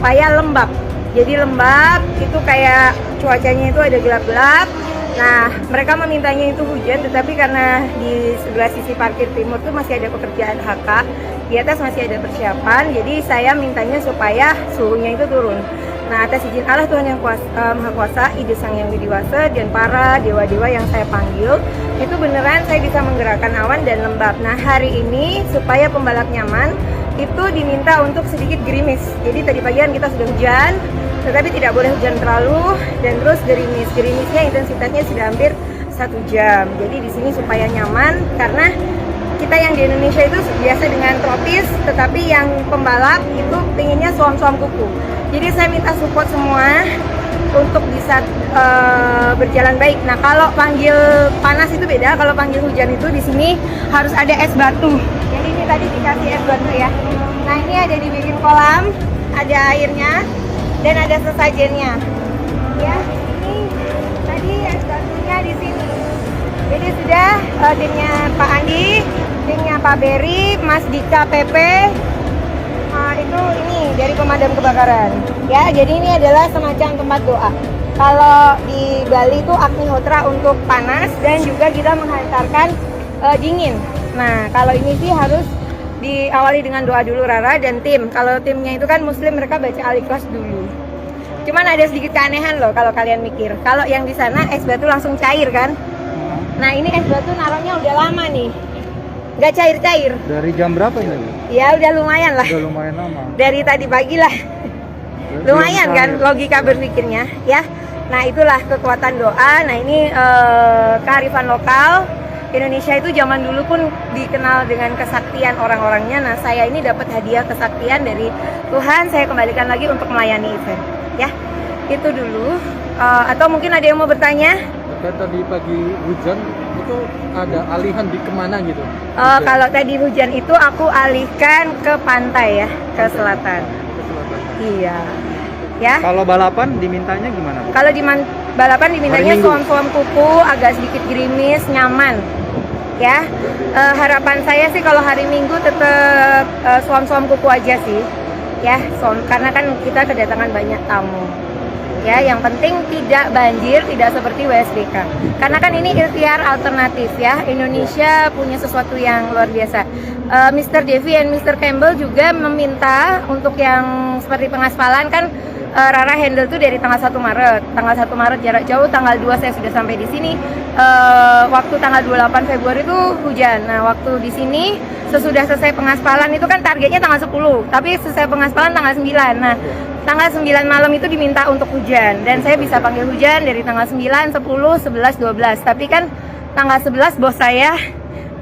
supaya lembab. Jadi lembab itu kayak cuacanya itu ada gelap-gelap. Nah, mereka memintanya itu hujan, tetapi karena di sebelah sisi parkir timur tuh masih ada pekerjaan HK, di atas masih ada persiapan, jadi saya mintanya supaya suhunya itu turun. Nah, atas izin Allah Tuhan yang Maha Kuasa, Ide Sang Yang Widiwasa, dan para dewa-dewa yang saya panggil, itu beneran saya bisa menggerakkan awan dan lembab. Nah, hari ini supaya pembalap nyaman, itu diminta untuk sedikit gerimis. Jadi tadi pagi kan kita sudah hujan, tetapi tidak boleh hujan terlalu, dan terus gerimis. Gerimisnya intensitasnya sudah hampir 1 jam. Jadi di sini supaya nyaman, karena kita yang di Indonesia itu biasa dengan tropis, tetapi yang pembalap itu pinginnya suam-suam kuku. Jadi saya minta support semua untuk bisa berjalan baik. Nah, kalau panggil panas itu beda, kalau panggil hujan itu di sini harus ada es batu. Jadi ini tadi dikasih es batu ya. Nah, ini ada dibikin kolam, ada airnya, dan ada sesajennya. Ya, ini tadi es batunya di sini. Jadi sudah timnya Pak Andi, timnya Pak Berry, Mas Dika PP, itu ini dari pemadam kebakaran. Ya, jadi ini adalah semacam tempat doa. Kalau di Bali itu Agnihotra untuk panas, dan juga kita menghantarkan dingin. Nah, kalau ini sih harus diawali dengan doa dulu Rara dan tim. Kalau timnya itu kan Muslim, mereka baca Al-Ikhlas dulu. Cuman ada sedikit keanehan loh kalau kalian mikir. Kalau yang di sana es batu langsung cair kan? Nah, ini es batu naruhnya udah lama nih, nggak cair-cair. Dari jam berapa ini? Ya udah lumayan lah. Udah lumayan lama. Dari tadi pagi lah. Lumayan kan logika berpikirnya ya. Nah, itulah kekuatan doa. Nah, ini kearifan lokal. Indonesia itu zaman dulu pun dikenal dengan kesaktian orang-orangnya. Nah, saya ini dapat hadiah kesaktian dari Tuhan. Saya kembalikan lagi untuk melayani event. Ya, itu dulu. Atau mungkin ada yang mau bertanya? Tadi pagi hujan itu ada alihan di kemana gitu? Kalau tadi hujan itu aku alihkan ke pantai ya, ke selatan. Iya. Ya. Kalau balapan dimintanya gimana? Kalau balapan dimintanya suam-suam kuku, agak sedikit gerimis, nyaman. Ya. Harapan saya sih kalau hari Minggu tetap suam-suam kuku aja sih. Ya, karena kan kita kedatangan banyak tamu. Ya, yang penting tidak banjir, tidak seperti WSBK. Karena kan ini ikhtiar alternatif ya. Indonesia punya sesuatu yang luar biasa. Mr. Devi dan Mr. Campbell juga meminta untuk yang seperti pengaspalan kan, Rara handle tuh dari tanggal 1 Maret. Tanggal 1 Maret jarak jauh, tanggal 2 saya sudah sampai di sini. Waktu tanggal 28 Februari itu hujan. Nah, waktu di sini sesudah selesai pengaspalan itu kan targetnya tanggal 10, tapi selesai pengaspalan tanggal 9. Nah, tanggal 9 malam itu diminta untuk hujan, dan saya bisa panggil hujan dari tanggal 9, 10, 11, 12. Tapi kan tanggal 11 bos saya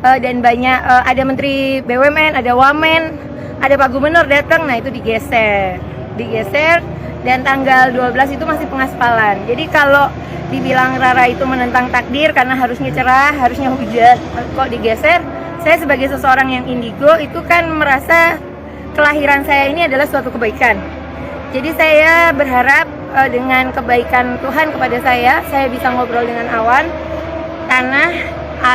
dan banyak ada Menteri BUMN, ada Wamen, ada Pak Gubernur datang. Nah, itu digeser, dan tanggal 12 itu masih pengaspalan. Jadi kalau dibilang Rara itu menentang takdir karena harusnya cerah, harusnya hujan, kok digeser? Saya sebagai seseorang yang indigo itu kan merasa kelahiran saya ini adalah suatu kebaikan. Jadi saya berharap dengan kebaikan Tuhan kepada saya bisa ngobrol dengan awan, tanah,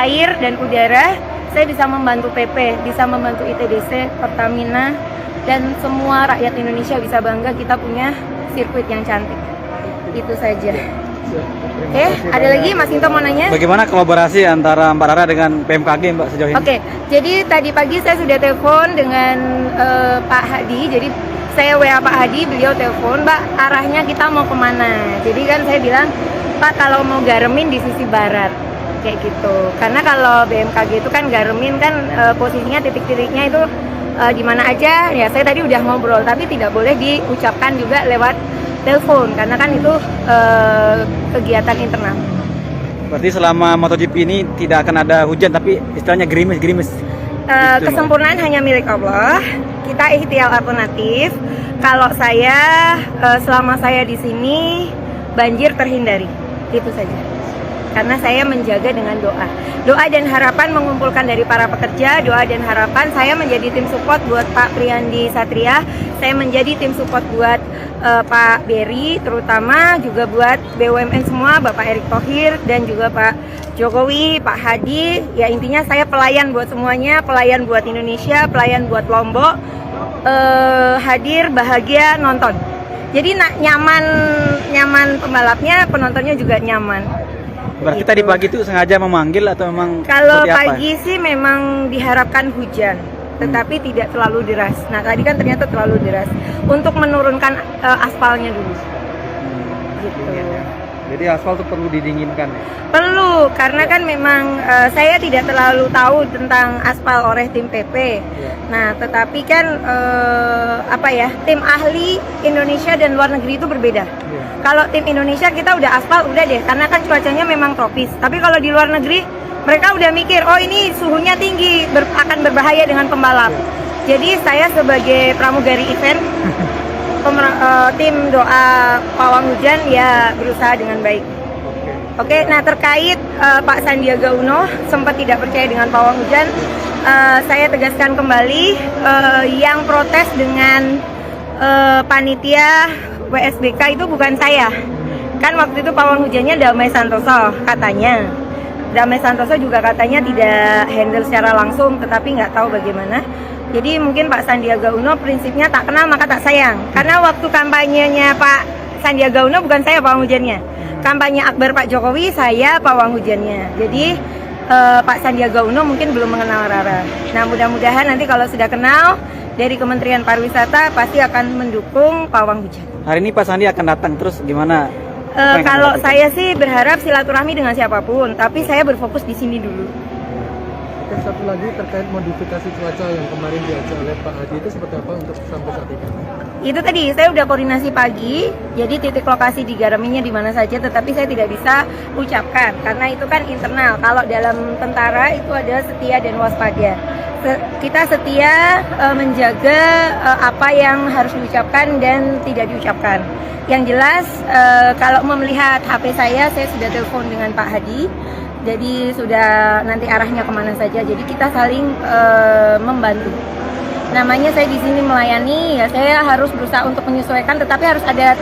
air, dan udara. Saya bisa membantu PP, bisa membantu ITDC, Pertamina, dan semua rakyat Indonesia bisa bangga kita punya sirkuit yang cantik. Itu saja. Oke, ada lagi Mas Into mau nanya? Bagaimana kolaborasi antara Mbak Rara dengan PMKG Mbak sejauh ini? Oke, jadi tadi pagi saya sudah telepon dengan Pak Hadi. Jadi saya WA Pak Hadi, beliau telepon, Mbak arahnya kita mau kemana? Jadi kan saya bilang, Pak kalau mau garemin di sisi barat, kayak gitu. Karena kalau BMKG itu kan garemin kan posisinya titik-titiknya itu di mana aja. Ya saya tadi udah ngobrol, tapi tidak boleh diucapkan juga lewat telepon karena kan itu kegiatan internal. Berarti selama MotoGP ini tidak akan ada hujan, tapi istilahnya gerimis. Kesempurnaan hanya milik Allah. Kita ikhtiar alternatif. Kalau saya selama saya di sini banjir terhindari, itu saja. Karena saya menjaga dengan doa dan harapan mengumpulkan dari para pekerja, doa dan harapan. Saya menjadi tim support buat Pak Priyandi Satria, saya menjadi tim support buat Pak Berry, terutama juga buat BUMN semua, Bapak Erick Thohir dan juga Pak Jokowi, Pak Hadi. Ya intinya saya pelayan buat semuanya, pelayan buat Indonesia, pelayan buat Lombok. Hadir, bahagia, nonton. Jadi nyaman pembalapnya, penontonnya juga nyaman. Berarti Gitu. tadi pagi itu sengaja memanggil atau memang Kalau seperti apa? pagi sih memang diharapkan hujan, tetapi tidak terlalu deras. Nah tadi kan ternyata terlalu deras. Untuk menurunkan aspalnya dulu. Gitu. Jadi aspal itu perlu didinginkan ya? Perlu, karena kan memang saya tidak terlalu tahu tentang aspal oleh tim PP. Nah, tetapi kan tim ahli Indonesia dan luar negeri itu berbeda. Kalau tim Indonesia kita udah aspal udah deh, karena kan cuacanya memang tropis. Tapi kalau di luar negeri mereka udah mikir, oh ini suhunya tinggi, akan berbahaya dengan pembalap. Jadi saya sebagai pramugari event tim doa pawang hujan ya berusaha dengan baik. Oke, nah terkait Pak Sandiaga Uno sempat tidak percaya dengan pawang hujan, saya tegaskan kembali yang protes dengan panitia WSBK itu bukan saya. Kan waktu itu pawang hujannya Damai Santoso katanya. Damai Santoso juga katanya tidak handle secara langsung, tetapi nggak tahu bagaimana. Jadi mungkin Pak Sandiaga Uno prinsipnya tak kenal maka tak sayang. Karena waktu kampanyenya Pak Sandiaga Uno bukan saya pawang hujannya. Kampanye Akbar Pak Jokowi saya pawang hujannya. Jadi Pak Sandiaga Uno mungkin belum mengenal Rara. Nah mudah-mudahan nanti kalau sudah kenal dari Kementerian Pariwisata pasti akan mendukung pawang hujan. Hari ini Pak Sandi akan datang, terus gimana? Apa yang akan Kalau dilakukan? saya sih berharap silaturahmi dengan siapapun, tapi saya berfokus di sini dulu. Oke, satu lagi terkait modifikasi cuaca yang kemarin diajak oleh Pak Hadi itu seperti apa untuk sampai saat ini? Itu tadi saya udah koordinasi pagi, jadi titik lokasi digaraminya di mana saja, tetapi saya tidak bisa ucapkan karena itu kan internal. Kalau dalam tentara itu ada setia dan waspada. Kita setia menjaga apa yang harus diucapkan dan tidak diucapkan. Yang jelas kalau melihat HP saya sudah telepon dengan Pak Hadi. Jadi sudah nanti arahnya kemana saja. Jadi kita saling membantu. Namanya saya di sini melayani, ya saya harus berusaha untuk menyesuaikan, tetapi harus ada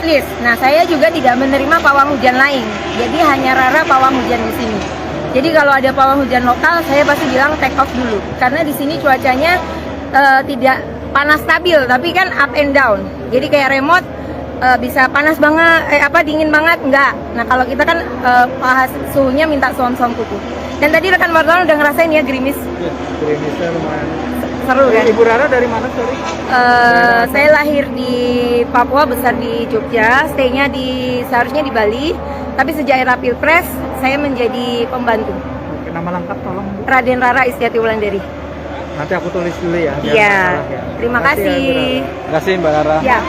list. Nah saya juga tidak menerima pawang hujan lain. Jadi hanya Rara pawang hujan di sini. Jadi kalau ada pawang hujan lokal, saya pasti bilang take off dulu. Karena di sini cuacanya tidak panas stabil, tapi kan up and down. Jadi kayak remote. Bisa panas banget, dingin banget, enggak. Nah kalau kita kan suhunya minta suam-suam kuku. Dan tadi rekan wartawan udah ngerasain ya gerimis. Ya, gerimisnya lumayan. Seru kan? Ibu Rara dari mana, sorry? Saya lahir di Papua, besar di Jogja, stay-nya seharusnya di Bali. Tapi sejak era Pilpres, saya menjadi pembantu. Oke, nama lengkap tolong Bu. Raden Rara Istiati Wulandari. Nanti aku tulis dulu ya. biar Iya, nggak salah ya. terima Terima kasih ya, kasih. Bu Rara. Terima kasih Mbak Rara. Ya.